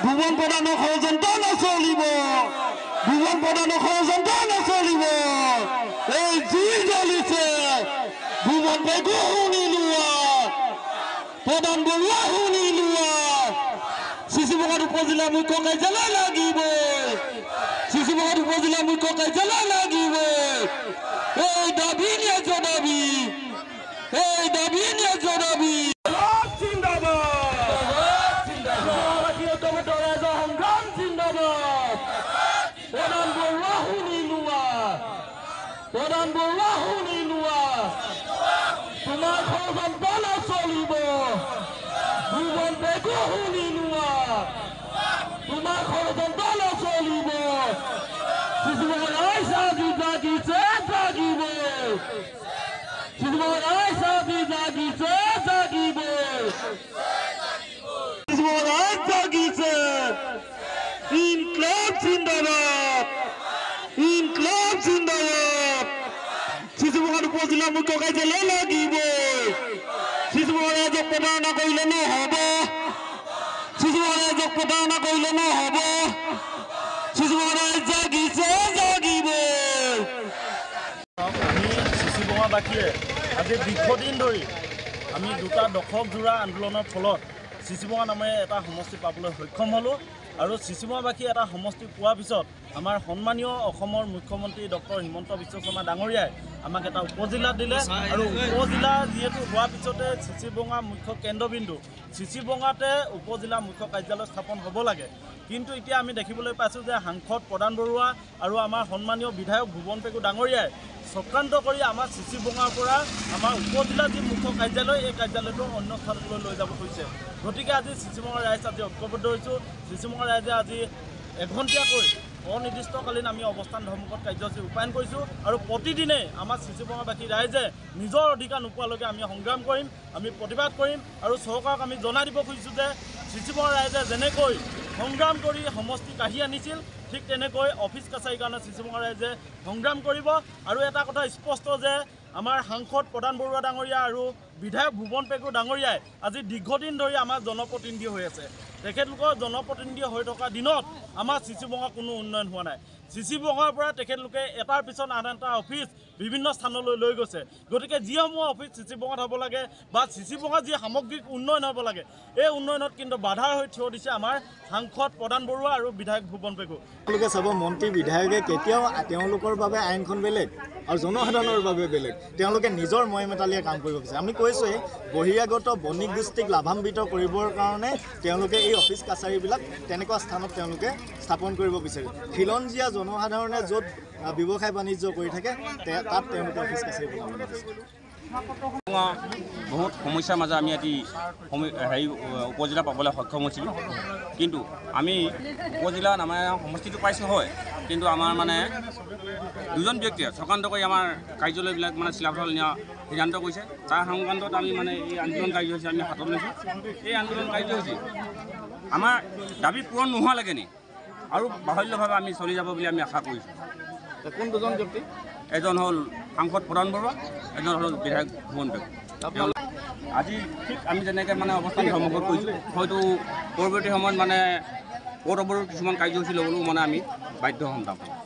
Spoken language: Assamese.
ভুৱন প্ৰধানৰ ষড়যন্ত্ৰ নচলিব ভুৱন প্ৰধানৰ ষড়যন্ত্ৰ নচলিব এই জুই জ্বলিছে ভুৱন পেগু শুনি লোৱা প্ৰধান বৰুৱা শুনি লোৱা শিশুবগাত উপজিলা মুখ্য কাৰ্যালয় লাগিব শিশুবগাত উপজিলা মুখ্য কাৰ্যালয় লাগিব এই দাবী ন্যায্য দাবী এই দাবী ন্যায্য দাবী প্ৰধান বৰুৱা শুনি লোৱা তোমাৰ ষড়যন্ত্ৰ নচলিব ভুৱন পেগু শুনি লোৱা তোমাৰ ষড়যন্ত্ৰ নচলিব শিশুবগাত জাগি জাগিছে জাগিব শিশুবগাত জাগি জাগিছে জাগিব শিশুবগাত জাগিছে ইনকলাব জিন্দাবাদ ইনকলাব জিন্দাবাদ শিশুবগাত উপজিলা মুখ্য কাৰ্যালয় লাগিব শিশুবগাত ৰাইজক প্ৰতাৰণা কৰিলে নহ'ব শিশুবগাত ৰাইজক প্ৰতাৰণা কৰিলে নহ'ব শিশুবগাত ৰাইজ জাগিছে জাগিব আমি শিশুবগাবাসীয়ে আজি দীৰ্ঘদিন ধৰি আমি দুটা দশক জোৰা আন্দোলনৰ ফলত শিশুবগা নামেৰে এটা সমষ্টি পাবলৈ সক্ষম হ'লোঁ আৰু শিশুবগাবাসী এটা সমষ্টি পোৱাৰ পিছত আমাৰ সন্মানীয় অসমৰ মুখ্যমন্ত্ৰী ডক্টৰ হিমন্ত বিশ্ব শৰ্মা ডাঙৰীয়াই আমাক এটা উপজিলা দিলে আৰু উপজিলা যিহেতু হোৱাৰ পিছতে শিশুবগা মুখ্য কেন্দ্ৰবিন্দু শিশুবগাতে উপজিলা মুখ্য কাৰ্যালয় স্থাপন হ'ব লাগে কিন্তু এতিয়া আমি দেখিবলৈ পাইছোঁ যে সাংসদ প্ৰধান বৰুৱা আৰু আমাৰ সন্মানীয় বিধায়ক ভুৱন পেগু ডাঙৰীয়াই চক্ৰান্ত কৰি আমাৰ শিশুবগাৰ পৰা আমাৰ উপজিলা যি মুখ্য কাৰ্যালয় এই কাৰ্যালয়টো অন্য স্থানলৈ লৈ যাব খুজিছে গতিকে আজি শিশুবগাৰ ৰাইজ আজি ঐক্যবদ্ধ হৈছোঁ শিশুবগাৰ ৰাইজে আজি এঘণ্টীয়াকৈ অনিৰ্দিষ্টকালীন আমি অৱস্থান ধৰ্মঘট কাৰ্যসূচী ৰূপায়ণ কৰিছোঁ আৰু প্ৰতিদিনে আমাৰ শিশুবগাবাসী ৰাইজে নিজৰ অধিকাৰ নোপোৱালৈকে আমি সংগ্ৰাম কৰিম আমি প্ৰতিবাদ কৰিম আৰু চৰকাৰক আমি জনাই দিব খুজিছোঁ যে শিশুবগা ৰাইজে যেনেকৈ সংগ্ৰাম কৰি সমষ্টি কাঢ়ি আনিছিল ঠিক তেনেকৈ অফিচ কাছাৰীৰ কাৰণে শিশুবগা ৰাইজে সংগ্ৰাম কৰিব আৰু এটা কথা স্পষ্ট যে আমাৰ সাংসদ প্ৰধান বৰুৱা ডাঙৰীয়া আৰু বিধায়ক ভুৱন পেগু ডাঙৰীয়াই আজি দীৰ্ঘদিন ধৰি আমাৰ জনপ্ৰতিনিধি হৈ আছে তেখেতলোকৰ জনপ্ৰতিনিধি হৈ থকা দিনত আমাৰ শিশুবগা কোনো উন্নয়ন হোৱা নাই শিশুবগাৰ পৰা তেখেতলোকে এটাৰ পিছত আন এটা অফিচ বিভিন্ন স্থানলৈ লৈ গৈছে গতিকে যিসমূহ অফিচ শিশুবগাত হ'ব লাগে বা শিশুবগাৰ যি সামগ্ৰিক উন্নয়ন হ'ব লাগে এই উন্নয়নত কিন্তু বাধাৰ হৈ থিয় দিছে আমাৰ সাংসদ প্ৰধান বৰুৱা আৰু বিধায়ক ভুৱন পেগু তেওঁলোকে চাব মন্ত্ৰী বিধায়কে কেতিয়াও তেওঁলোকৰ বাবে আইনখন বেলেগ আৰু জনসাধাৰণৰ বাবে বেলেগ তেওঁলোকে নিজৰ ময়মেতালিয়ে কাম কৰিব বিচাৰে আমি কৈছোঁৱেই বহিৰাগত বণিক গোষ্ঠীক লাভান্বিত কৰিবৰ কাৰণে তেওঁলোকে এই অফিচ কাছাৰীবিলাক তেনেকুৱা স্থানত তেওঁলোকে স্থাপন কৰিব বিচাৰে খিলঞ্জীয়া জনসাধাৰণে য'ত ব্যৱসায় বাণিজ্য কৰি থাকে তাত তেওঁলোকে অফিচ কাছাৰী বনাব বিচাৰে বহুত সমস্যাৰ মাজত আমি আজি উপজিলা পাবলৈ সক্ষম হৈছিলোঁ কিন্তু আমি উপজিলা নামেৰে সমষ্টিটো পাইছোঁ হয় কিন্তু আমাৰ মানে দুজন ব্যক্তিয়ে চক্ৰান্ত কৰি আমাৰ কাৰ্যালয়বিলাক মানে চিলাফল নিয়া সিদ্ধান্ত কৰিছে তাৰ সংক্ৰান্তত আমি মানে এই আন্দোলন কাৰ্যসূচী আমি হাতত লৈছোঁ এই আন্দোলন কাৰ্যসূচী আমাৰ দাবী পূৰণ নোহোৱালৈকে নি আৰু বাহুল্যভাৱে আমি চলি যাব বুলি আমি আশা কৰিছোঁ কোন দুজন ব্যক্তি এজন হ'ল সাংসদ প্ৰধান বৰুৱা এজন হ'ল বিধায়ক ভুৱন পেগু আজি ঠিক আমি যেনেকৈ মানে অৱস্থান ধৰ্মঘট কৰিছোঁ হয়তো পৰৱৰ্তী সময়ত মানে কোৰ্ট অৱৰোধ কিছুমান কাৰ্যসূচী ল'বলৈও মানে আমি বাধ্য হ'ম তাৰপৰা